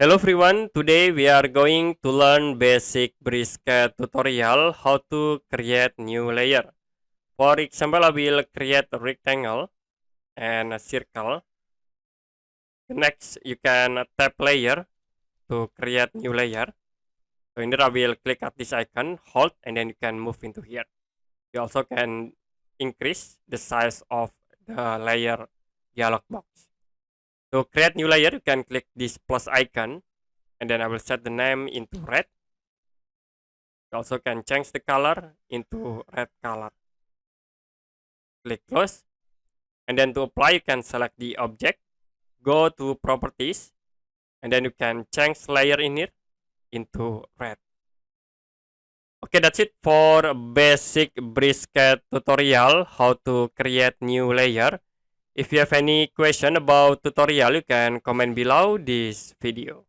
Hello everyone, today we are going to learn basic BricsCAD tutorial how to create new layer. For example, I will create a rectangle and a circle. Next, you can tap layer to create new layer. So in there, I will click at this icon, hold, and then you can move into here. You also can increase the size of the layer dialog box. To create new layer, you can click this plus icon, and then I will set the name into red. You also can change the color into red color. Click close. And then to apply, you can select the object, go to properties, and then you can change layer in here into red. Okay, that's it for basic BricsCAD tutorial, how to create new layer. If you have any question about tutorial, you can comment below this video.